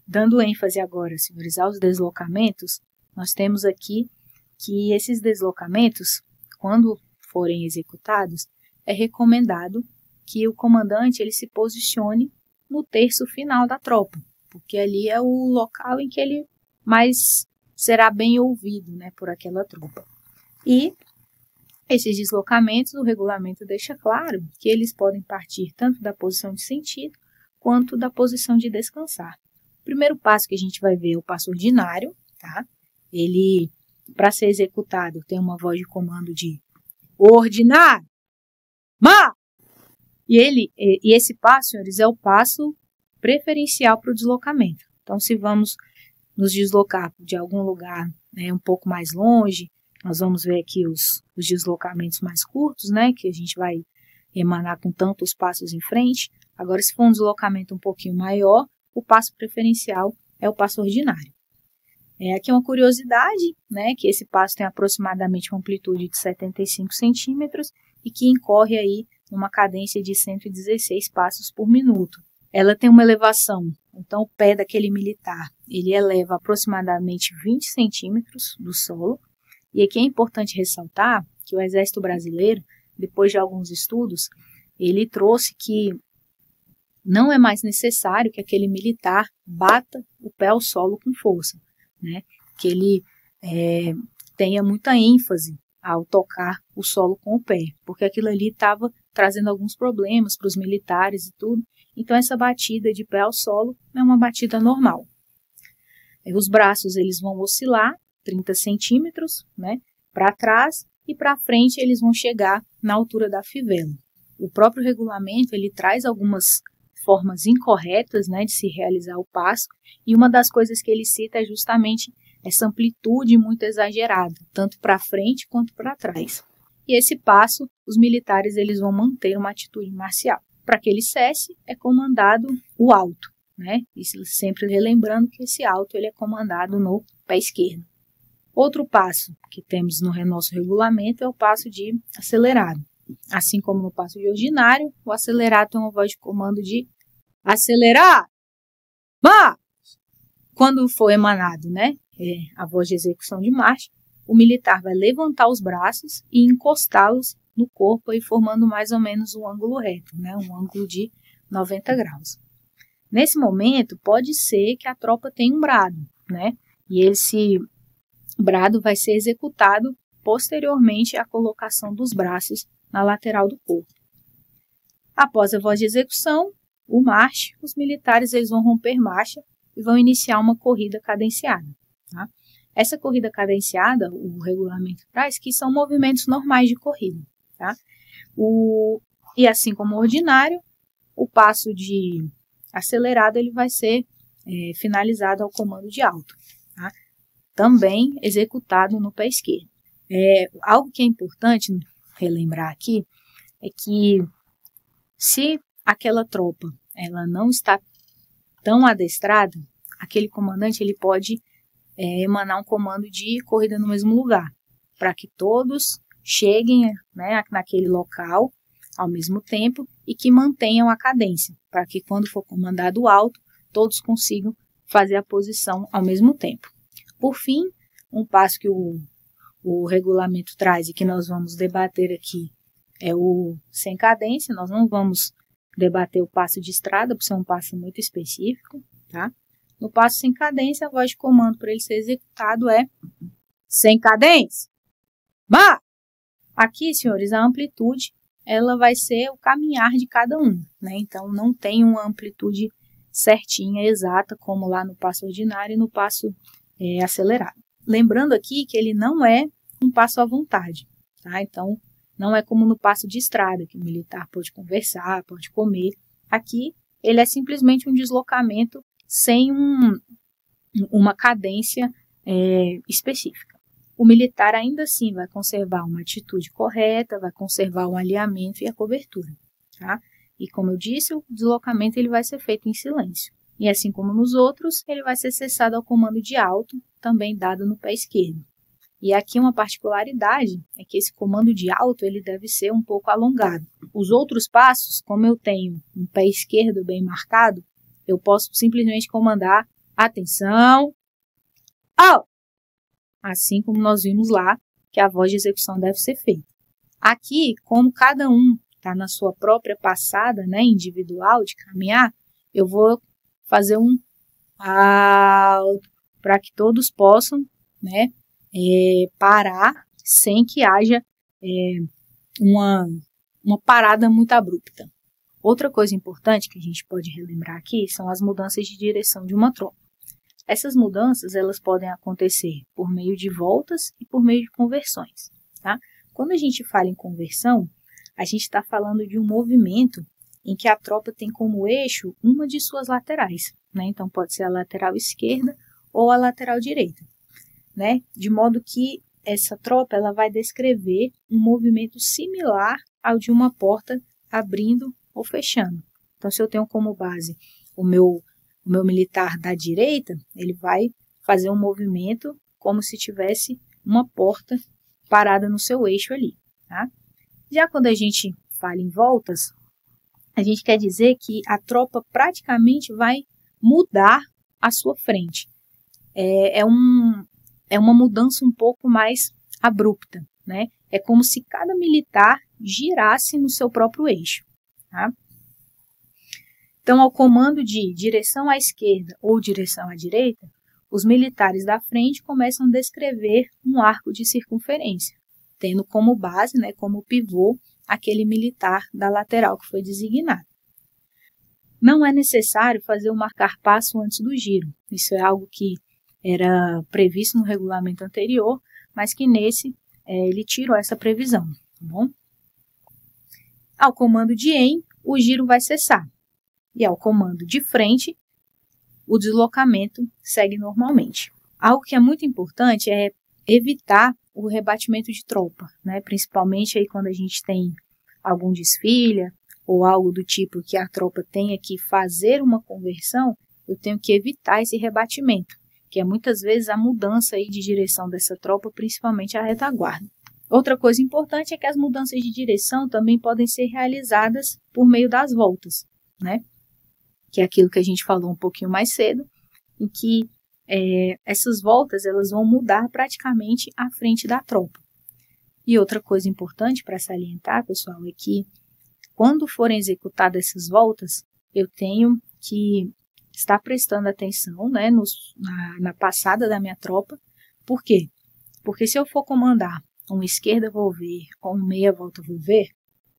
Dando ênfase agora, senhores, aos deslocamentos, nós temos aqui que esses deslocamentos, quando forem executados, é recomendado que o comandante ele se posicione no terço final da tropa, porque ali é o local em que ele mais será bem ouvido, né, por aquela tropa. E esses deslocamentos, o regulamento deixa claro que eles podem partir tanto da posição de sentido quanto da posição de descansar. O primeiro passo que a gente vai ver é o passo ordinário, tá? Ele, para ser executado, tem uma voz de comando de ordinar, ma! E esse passo, senhores, é o passo preferencial para o deslocamento. Então, se vamos nos deslocar de algum lugar, né, um pouco mais longe, nós vamos ver aqui os deslocamentos mais curtos, né, que a gente vai emanar com tantos passos em frente. Agora, se for um deslocamento um pouquinho maior, o passo preferencial é o passo ordinário. Aqui é uma curiosidade, né, que esse passo tem aproximadamente uma amplitude de 75 centímetros e que incorre aí numa cadência de 116 passos por minuto. Ela tem uma elevação, então o pé daquele militar, ele eleva aproximadamente 20 centímetros do solo. E aqui é importante ressaltar que o Exército Brasileiro, depois de alguns estudos, ele trouxe que não é mais necessário que aquele militar bata o pé ao solo com força, né? Que ele tenha muita ênfase ao tocar o solo com o pé, porque aquilo ali estava trazendo alguns problemas para os militares e tudo. Então, essa batida de pé ao solo é uma batida normal. Os braços eles vão oscilar 30 centímetros, né, para trás, e para frente eles vão chegar na altura da fivela. O próprio regulamento ele traz algumas formas incorretas, né, de se realizar o passo, e uma das coisas que ele cita é justamente essa amplitude muito exagerada, tanto para frente quanto para trás. E esse passo, os militares eles vão manter uma atitude marcial. Para que ele cesse, é comandado o alto, né? E sempre relembrando que esse alto ele é comandado no pé esquerdo. Outro passo que temos no nosso regulamento é o passo de acelerado. Assim como no passo de ordinário, o acelerado tem uma voz de comando de acelerar! Marcha! Quando for emanado, né, a voz de execução de marcha, o militar vai levantar os braços e encostá-los no corpo, aí formando mais ou menos um ângulo reto, né, um ângulo de 90 graus. Nesse momento, pode ser que a tropa tenha um brado, né, e esse brado vai ser executado posteriormente à colocação dos braços na lateral do corpo. Após a voz de execução, o marche, os militares eles vão romper marcha e vão iniciar uma corrida cadenciada. Tá? Essa corrida cadenciada, o regulamento traz que são movimentos normais de corrida. Tá? E assim como o ordinário, o passo de acelerado ele vai ser finalizado ao comando de alto. Tá? Também executado no pé esquerdo. Algo que é importante relembrar aqui é que se aquela tropa ela não está tão adestrada, aquele comandante ele pode emanar um comando de corrida no mesmo lugar, para que todos cheguem, né, naquele local ao mesmo tempo e que mantenham a cadência, para que quando for comandado alto, todos consigam fazer a posição ao mesmo tempo. Por fim, um passo que o regulamento traz e que nós vamos debater aqui é o sem cadência. Nós não vamos debater o passo de estrada, por ser um passo muito específico, tá? No passo sem cadência, a voz de comando para ele ser executado é sem cadência. Mas aqui, senhores, a amplitude ela vai ser o caminhar de cada um, né? Então, não tem uma amplitude certinha, exata, como lá no passo ordinário e no passo acelerado. Lembrando aqui que ele não é um passo à vontade, tá? Então, não é como no passo de estrada, que o militar pode conversar, pode comer. Aqui, ele é simplesmente um deslocamento sem uma cadência específica. O militar ainda assim vai conservar uma atitude correta, vai conservar o alinhamento e a cobertura, tá? E como eu disse, o deslocamento ele vai ser feito em silêncio. E assim como nos outros, ele vai ser cessado ao comando de alto, também dado no pé esquerdo. E aqui uma particularidade é que esse comando de alto ele deve ser um pouco alongado. Os outros passos, como eu tenho um pé esquerdo bem marcado, eu posso simplesmente comandar atenção, alto, assim como nós vimos lá que a voz de execução deve ser feita. Aqui, como cada um está na sua própria passada, né, individual de caminhar, eu vou fazer um alto para que todos possam, né, parar sem que haja uma parada muito abrupta. Outra coisa importante que a gente pode relembrar aqui são as mudanças de direção de uma tropa. Essas mudanças elas podem acontecer por meio de voltas e por meio de conversões. Tá? Quando a gente fala em conversão, a gente está falando de um movimento em que a tropa tem como eixo uma de suas laterais. Né? Então pode ser a lateral esquerda ou a lateral direita. Né? De modo que essa tropa ela vai descrever um movimento similar ao de uma porta abrindo ou fechando. Então, se eu tenho como base o meu militar da direita, ele vai fazer um movimento como se tivesse uma porta parada no seu eixo ali. Tá? Já quando a gente fala em voltas, a gente quer dizer que a tropa praticamente vai mudar a sua frente. É uma mudança um pouco mais abrupta, né? É como se cada militar girasse no seu próprio eixo, tá? Então, ao comando de direção à esquerda ou direção à direita, os militares da frente começam a descrever um arco de circunferência, tendo como base, né, como pivô, aquele militar da lateral que foi designado. Não é necessário fazer o marcar passo antes do giro. Isso é algo que era previsto no regulamento anterior, mas que nesse ele tirou essa previsão, tá bom? Ao comando de em, o giro vai cessar. E ao comando de frente, o deslocamento segue normalmente. Algo que é muito importante é evitar o rebatimento de tropa, né? Principalmente aí quando a gente tem algum desfile ou algo do tipo que a tropa tenha que fazer uma conversão, eu tenho que evitar esse rebatimento, que é muitas vezes a mudança aí de direção dessa tropa, principalmente a retaguarda. Outra coisa importante é que as mudanças de direção também podem ser realizadas por meio das voltas, né? Que é aquilo que a gente falou um pouquinho mais cedo, em que essas voltas elas vão mudar praticamente a frente da tropa. E outra coisa importante para salientar, pessoal, é que quando forem executadas essas voltas, eu tenho que estar prestando atenção, né, na passada da minha tropa. Por quê? Porque se eu for comandar um esquerda volver ou um meia volta volver,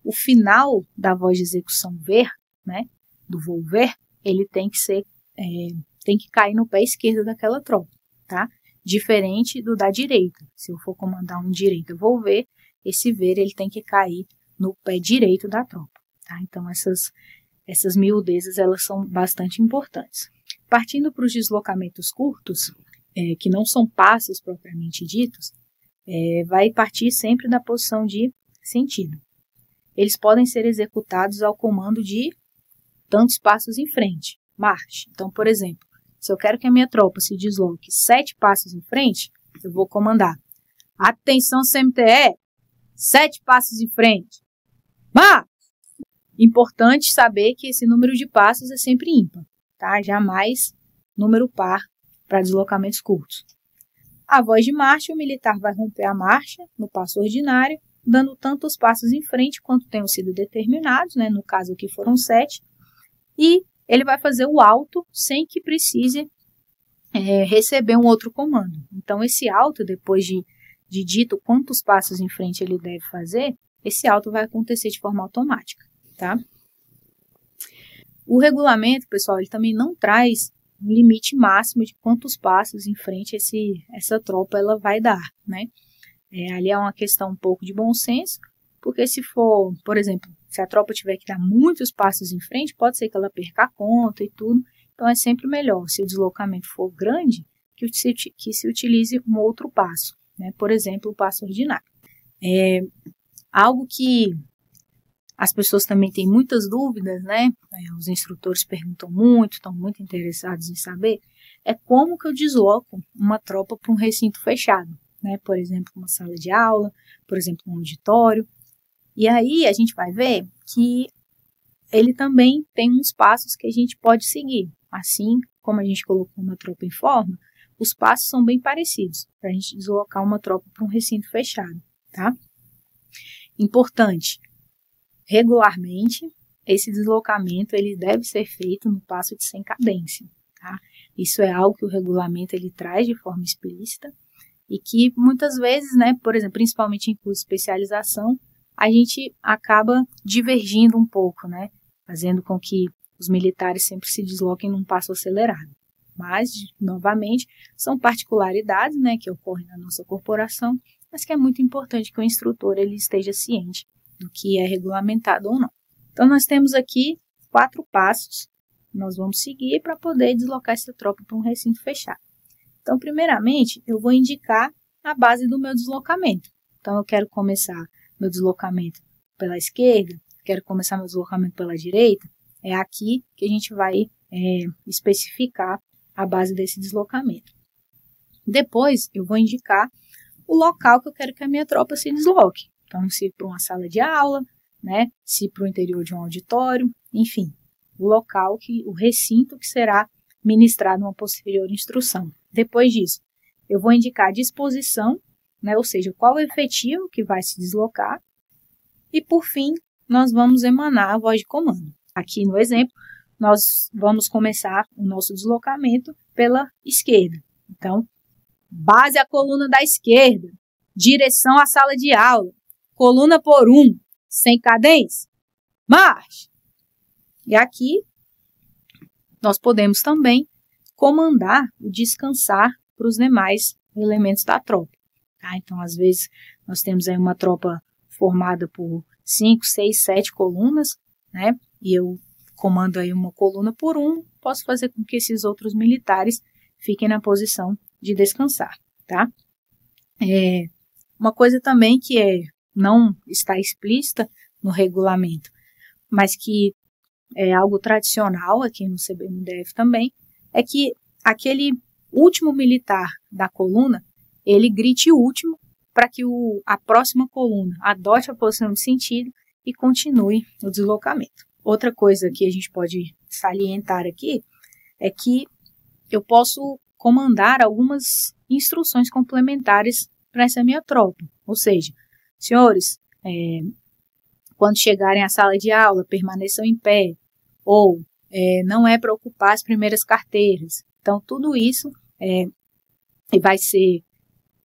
o final da voz de execução ver, né, do volver, ele tem que cair no pé esquerdo daquela tropa, tá? Diferente do da direita. Se eu for comandar um direita volver, esse ver ele tem que cair no pé direito da tropa, tá? Então essas miudezas elas são bastante importantes. Partindo para os deslocamentos curtos, que não são passos propriamente ditos, vai partir sempre da posição de sentido. Eles podem ser executados ao comando de tantos passos em frente, marche. Então, por exemplo, se eu quero que a minha tropa se desloque 7 passos em frente, eu vou comandar atenção CMTE, 7 passos em frente, marche! Importante saber que esse número de passos é sempre ímpar, tá? Jamais número par para deslocamentos curtos. A voz de marcha, o militar vai romper a marcha no passo ordinário, dando tantos passos em frente quanto tenham sido determinados, né? No caso aqui foram 7, e ele vai fazer o alto sem que precise receber um outro comando. Então, esse alto, depois de dito quantos passos em frente ele deve fazer, esse alto vai acontecer de forma automática, tá? O regulamento, pessoal, ele também não traz um limite máximo de quantos passos em frente essa tropa ela vai dar, né? Ali é uma questão um pouco de bom senso, porque se for, por exemplo, se a tropa tiver que dar muitos passos em frente, pode ser que ela perca a conta e tudo. Então, é sempre melhor, se o deslocamento for grande, que se utilize um outro passo, né? Por exemplo, o passo ordinário. Algo que as pessoas também têm muitas dúvidas, né? Os instrutores perguntam muito, estão muito interessados em saber, é como que eu desloco uma tropa para um recinto fechado, né? Por exemplo, uma sala de aula, por exemplo, um auditório. E aí a gente vai ver que ele também tem uns passos que a gente pode seguir. Assim como a gente colocou uma tropa em forma, os passos são bem parecidos para a gente deslocar uma tropa para um recinto fechado, tá? Importante, regularmente, esse deslocamento ele deve ser feito no passo de sem cadência, tá? Isso é algo que o regulamento ele traz de forma explícita e que muitas vezes, né, por exemplo, principalmente em curso de especialização, a gente acaba divergindo um pouco, né, fazendo com que os militares sempre se desloquem num passo acelerado. Mas, novamente, são particularidades, né, que ocorrem na nossa corporação, mas que é muito importante que o instrutor ele esteja ciente do que é regulamentado ou não. Então, nós temos aqui 4 passos que nós vamos seguir para poder deslocar essa tropa para um recinto fechado. Então, primeiramente, eu vou indicar a base do meu deslocamento. Então, eu quero começar meu deslocamento pela esquerda, quero começar meu deslocamento pela direita, é aqui que a gente vai especificar a base desse deslocamento. Depois, eu vou indicar o local que eu quero que a minha tropa se desloque. Então, se para uma sala de aula, né, se para o interior de um auditório, enfim, o local, o recinto que será ministrado uma posterior instrução. Depois disso, eu vou indicar a disposição, né, ou seja, qual o efetivo que vai se deslocar. E, por fim, nós vamos emanar a voz de comando. Aqui no exemplo, nós vamos começar o nosso deslocamento pela esquerda. Então, base a coluna da esquerda, direção à sala de aula, coluna por 1, sem cadência, marche! E aqui, nós podemos também comandar o descansar para os demais elementos da tropa. Tá? Então, às vezes, nós temos aí uma tropa formada por 5, 6, 7 colunas, né? E eu comando aí uma coluna por 1, posso fazer com que esses outros militares fiquem na posição de descansar, tá? Uma coisa também que não está explícita no regulamento, mas que é algo tradicional aqui no CBMDF também, é que aquele último militar da coluna, ele grite último para que a próxima coluna adote a posição de sentido e continue o deslocamento. Outra coisa que a gente pode salientar aqui é que eu posso comandar algumas instruções complementares para essa minha tropa. Ou seja, senhores, quando chegarem à sala de aula, permaneçam em pé, ou não é para ocupar as primeiras carteiras. Então, tudo isso vai ser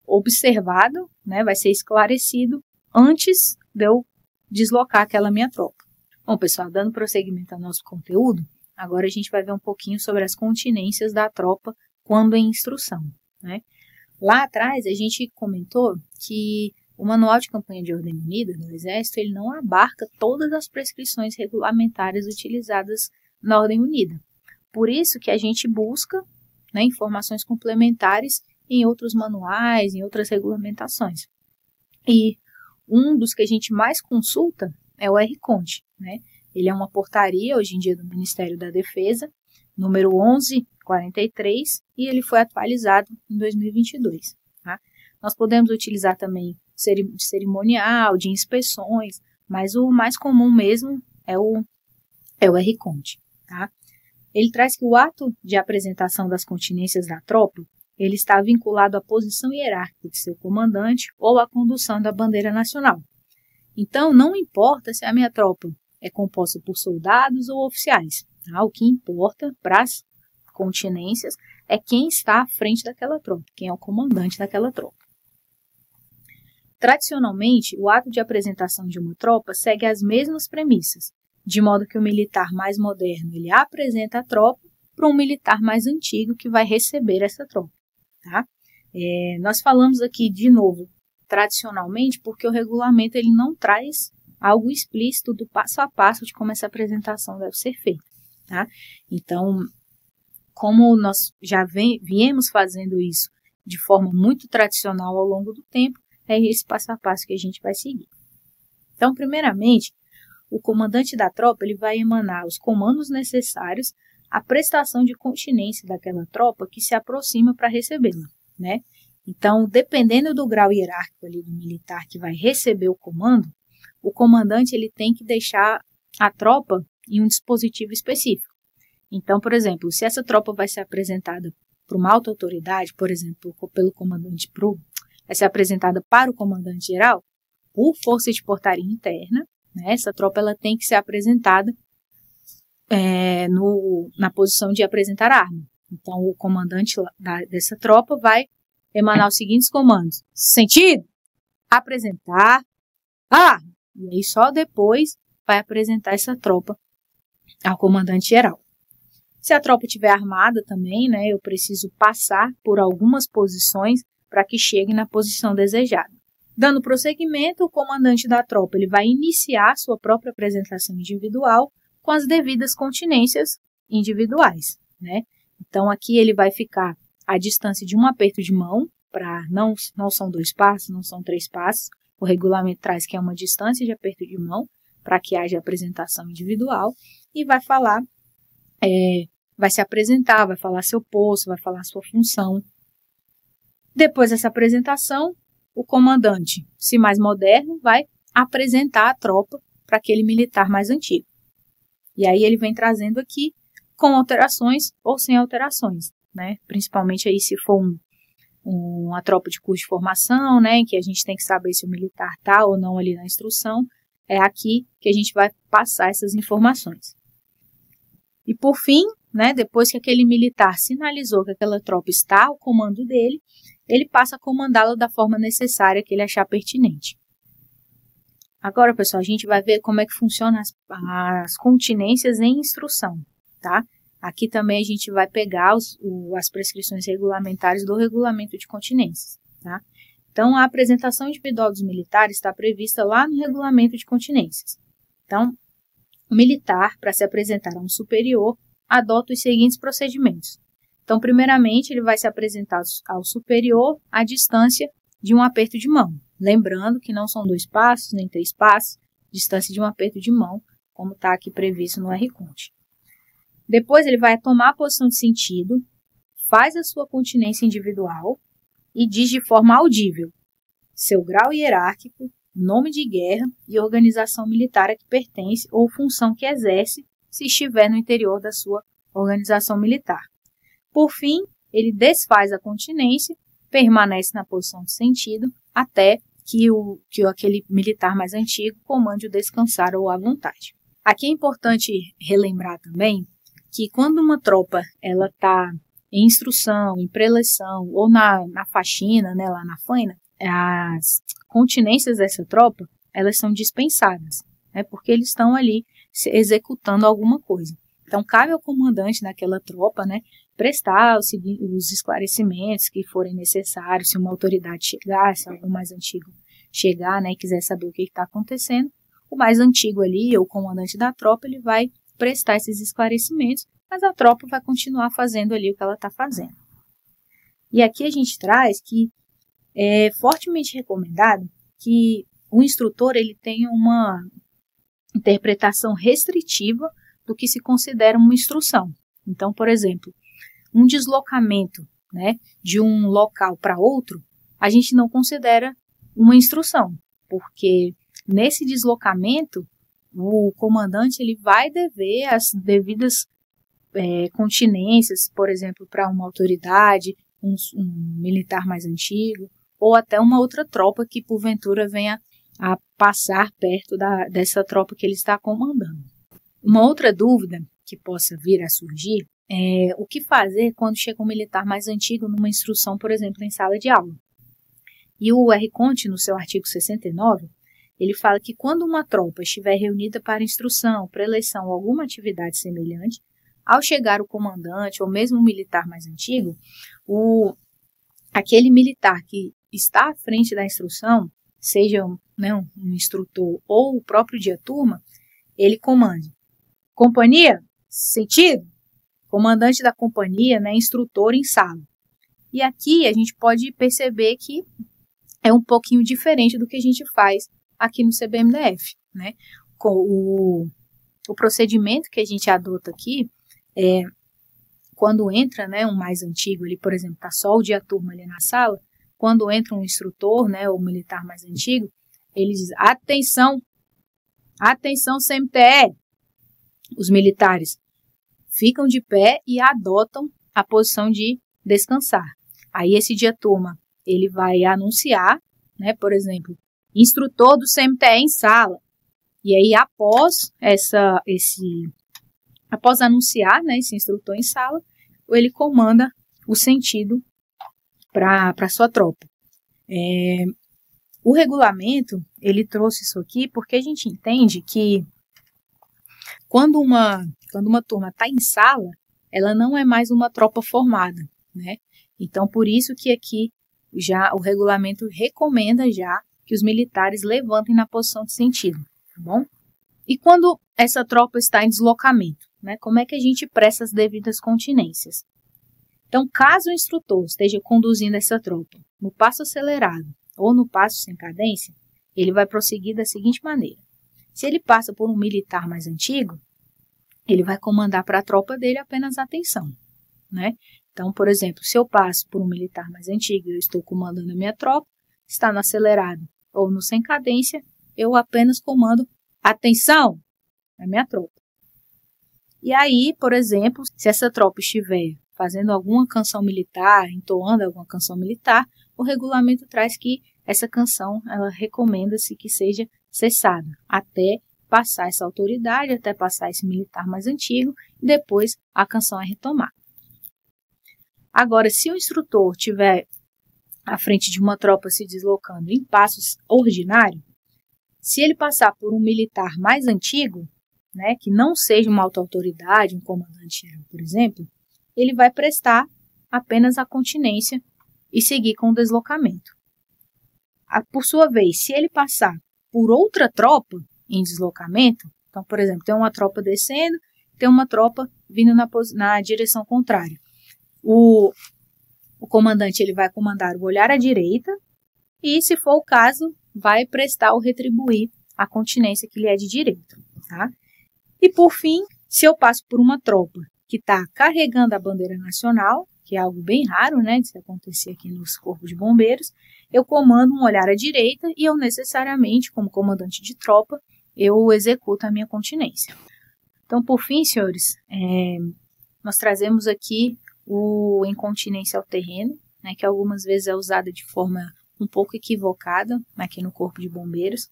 observado, né, vai ser esclarecido antes de eu deslocar aquela minha tropa. Bom, pessoal, dando prosseguimento ao nosso conteúdo, agora a gente vai ver um pouquinho sobre as continências da tropa quando em instrução, né? Lá atrás, a gente comentou que o Manual de Campanha de Ordem Unida do Exército ele não abarca todas as prescrições regulamentares utilizadas na Ordem Unida. Por isso que a gente busca, né, informações complementares em outros manuais, em outras regulamentações. E um dos que a gente mais consulta é o RCONT, né? Ele é uma portaria, hoje em dia, do Ministério da Defesa, número 1143, e ele foi atualizado em 2022. Tá? Nós podemos utilizar também de cerimonial, de inspeções, mas o mais comum mesmo é o RCONT. Tá? Ele traz que o ato de apresentação das continências da tropa, ele está vinculado à posição hierárquica de seu comandante ou à condução da bandeira nacional. Então, não importa se a minha tropa é composta por soldados ou oficiais. Tá? O que importa para as continências é quem está à frente daquela tropa, quem é o comandante daquela tropa. Tradicionalmente, o ato de apresentação de uma tropa segue as mesmas premissas, de modo que o militar mais moderno ele apresenta a tropa para um militar mais antigo que vai receber essa tropa. Tá? Nós falamos aqui, de novo, tradicionalmente, porque o regulamento ele não traz algo explícito do passo a passo de como essa apresentação deve ser feita. Tá? Então, como nós já viemos fazendo isso de forma muito tradicional ao longo do tempo, é esse passo a passo que a gente vai seguir. Então, primeiramente, o comandante da tropa ele vai emanar os comandos necessários à prestação de continência daquela tropa que se aproxima para recebê-la, né? Então, dependendo do grau hierárquico ali do militar que vai receber o comandante ele tem que deixar a tropa em um dispositivo específico. Então, por exemplo, se essa tropa vai ser apresentada para uma alta autoridade, por exemplo, pelo comandante vai ser apresentada para o comandante geral, por força de portaria interna, né, essa tropa ela tem que ser apresentada na posição de apresentar arma. Então, o comandante dessa tropa vai emanar os seguintes comandos. Sentido? Apresentar arma. E aí, só depois vai apresentar essa tropa ao comandante geral. Se a tropa estiver armada também, né, eu preciso passar por algumas posições para que chegue na posição desejada. Dando prosseguimento, o comandante da tropa ele vai iniciar sua própria apresentação individual com as devidas continências individuais, né? Então, aqui ele vai ficar à distância de um aperto de mão, para não são 2 passos, não são 3 passos. O regulamento traz que é uma distância de aperto de mão, para que haja apresentação individual, e vai falar, vai se apresentar, vai falar seu posto, vai falar sua função. Depois dessa apresentação, o comandante, se mais moderno, vai apresentar a tropa para aquele militar mais antigo. E aí ele vem trazendo aqui com alterações ou sem alterações, né? Principalmente aí se for uma tropa de curso de formação, né? Em que a gente tem que saber se o militar está ou não ali na instrução. É aqui que a gente vai passar essas informações. E por fim, né? Depois que aquele militar sinalizou que aquela tropa está ao comando dele, ele passa a comandá-la da forma necessária que ele achar pertinente. Agora, pessoal, a gente vai ver como é que funcionam as continências em instrução, tá? Aqui também a gente vai pegar as prescrições regulamentares do regulamento de continências, tá? Então, a apresentação individual dos militares está prevista lá no regulamento de continências. Então, o militar, para se apresentar a um superior, adota os seguintes procedimentos. Então, primeiramente, ele vai se apresentar ao superior à distância de um aperto de mão. Lembrando que não são 2 passos, nem 3 passos, distância de um aperto de mão, como está aqui previsto no R-Cont. Depois, ele vai tomar a posição de sentido, faz a sua continência individual e diz de forma audível seu grau hierárquico, nome de guerra e organização militar a que pertence ou função que exerce se estiver no interior da sua organização militar. Por fim, ele desfaz a continência, permanece na posição de sentido até que aquele militar mais antigo comande o descansar ou à vontade. Aqui é importante relembrar também que quando uma tropa ela está em instrução, em preleção ou na faxina, né, lá na faina, as continências dessa tropa elas são dispensadas, né, porque eles estão ali executando alguma coisa. Então, cabe ao comandante daquela tropa, né, prestar os esclarecimentos que forem necessários, se uma autoridade chegar, se algum mais antigo chegar, né, e quiser saber o que está acontecendo, o mais antigo ali, ou o comandante da tropa, ele vai prestar esses esclarecimentos, mas a tropa vai continuar fazendo ali o que ela está fazendo. E aqui a gente traz que é fortemente recomendado que o instrutor ele tenha uma interpretação restritiva do que se considera uma instrução. Então, por exemplo, um deslocamento, né, de um local para outro, a gente não considera uma instrução, porque nesse deslocamento, o comandante ele vai dever as devidas continências, por exemplo, para uma autoridade, um militar mais antigo, ou até uma outra tropa que porventura venha a passar perto dessa tropa que ele está comandando. Uma outra dúvida que possa vir a surgir é o que fazer quando chega um militar mais antigo numa instrução, por exemplo, em sala de aula. E o R-Cont, no seu artigo 69, ele fala que quando uma tropa estiver reunida para instrução, preleção ou alguma atividade semelhante, ao chegar o comandante ou mesmo o militar mais antigo, aquele militar que está à frente da instrução, seja um instrutor ou o próprio dia-turma, ele comande. Companhia, sentido? Comandante da companhia, né, instrutor em sala. E aqui a gente pode perceber que é um pouquinho diferente do que a gente faz aqui no CBMDF, né? O procedimento que a gente adota aqui é quando entra, né, um mais antigo ali, por exemplo, tá só o dia-turma ali na sala, quando entra um instrutor, né, ou militar mais antigo, ele diz: atenção, atenção CMTE. Os militares ficam de pé e adotam a posição de descansar. Aí esse dia turma, ele vai anunciar, né, por exemplo, instrutor do CMTE em sala. E aí após anunciar, né, esse instrutor em sala, ele comanda o sentido para sua tropa. O regulamento, ele trouxe isso aqui porque a gente entende que quando uma turma está em sala, ela não é mais uma tropa formada, né? Então, por isso que aqui já o regulamento recomenda já que os militares levantem na posição de sentido, tá bom? E quando essa tropa está em deslocamento, né? Como é que a gente presta as devidas continências? Então, caso o instrutor esteja conduzindo essa tropa no passo acelerado ou no passo sem cadência, ele vai prosseguir da seguinte maneira. Se ele passa por um militar mais antigo, ele vai comandar para a tropa dele apenas atenção, né? Então, por exemplo, se eu passo por um militar mais antigo e eu estou comandando a minha tropa, está no acelerado ou no sem cadência, eu apenas comando atenção na minha tropa. E aí, por exemplo, se essa tropa estiver fazendo alguma canção militar, entoando alguma canção militar, o regulamento traz que essa canção, ela recomenda-se que seja cessada até passar essa autoridade, até passar esse militar mais antigo, e depois a canção é retomada. Agora, se o instrutor estiver à frente de uma tropa se deslocando em passos ordinário, se ele passar por um militar mais antigo, né, que não seja uma alta autoridade, um comandante-geral, por exemplo, ele vai prestar apenas a continência e seguir com o deslocamento. Por sua vez, se ele passar por outra tropa em deslocamento, então, por exemplo, tem uma tropa descendo, tem uma tropa vindo na direção contrária. O comandante ele vai comandar o olhar à direita e, se for o caso, vai prestar ou retribuir a continência que lhe é de direito, tá? E, por fim, se eu passo por uma tropa que está carregando a bandeira nacional, que é algo bem raro, né, de se acontecer aqui nos corpos de bombeiros, eu comando um olhar à direita e eu necessariamente, como comandante de tropa, eu executo a minha continência. Então, por fim, senhores, nós trazemos aqui o incontinência ao terreno, né, que algumas vezes é usada de forma um pouco equivocada aqui no Corpo de Bombeiros.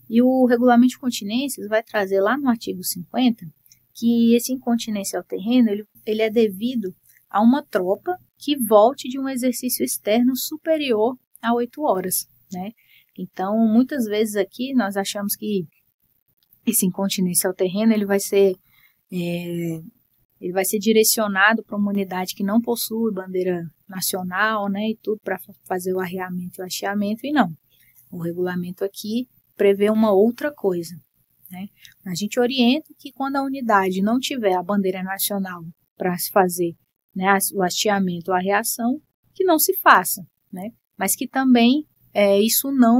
E o regulamento de continências vai trazer lá no artigo 50 que esse incontinência ao terreno ele é devido a uma tropa que volte de um exercício externo superior a 8 horas, né? Então, muitas vezes aqui nós achamos que esse incontinência ao terreno ele vai ser direcionado para uma unidade que não possui bandeira nacional, né, e tudo para fazer o arreamento e o hasteamento, e não. O regulamento aqui prevê uma outra coisa, né? A gente orienta que quando a unidade não tiver a bandeira nacional para se fazer, né, o hasteamento ou a reação, que não se faça, né? Mas que também isso não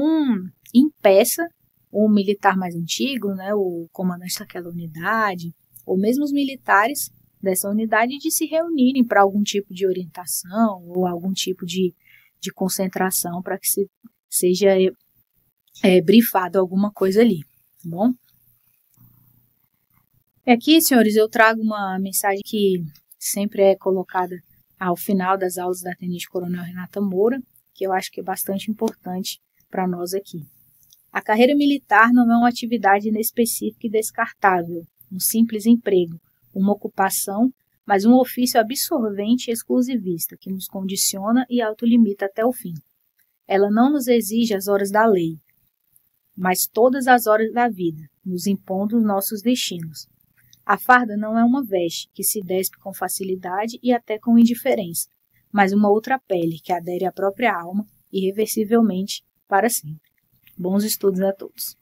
impeça o militar mais antigo, né, o comandante daquela unidade, ou mesmo os militares dessa unidade de se reunirem para algum tipo de orientação ou algum tipo de concentração para que seja brifado alguma coisa ali, tá bom? E aqui, senhores, eu trago uma mensagem que sempre é colocada ao final das aulas da Tenente Coronel Renata Moura, que eu acho que é bastante importante para nós aqui. A carreira militar não é uma atividade inespecífica e descartável, um simples emprego, uma ocupação, mas um ofício absorvente e exclusivista, que nos condiciona e autolimita até o fim. Ela não nos exige as horas da lei, mas todas as horas da vida, nos impondo os nossos destinos. A farda não é uma veste que se despe com facilidade e até com indiferença, mas uma outra pele que adere à própria alma irreversivelmente para sempre. Bons estudos a todos.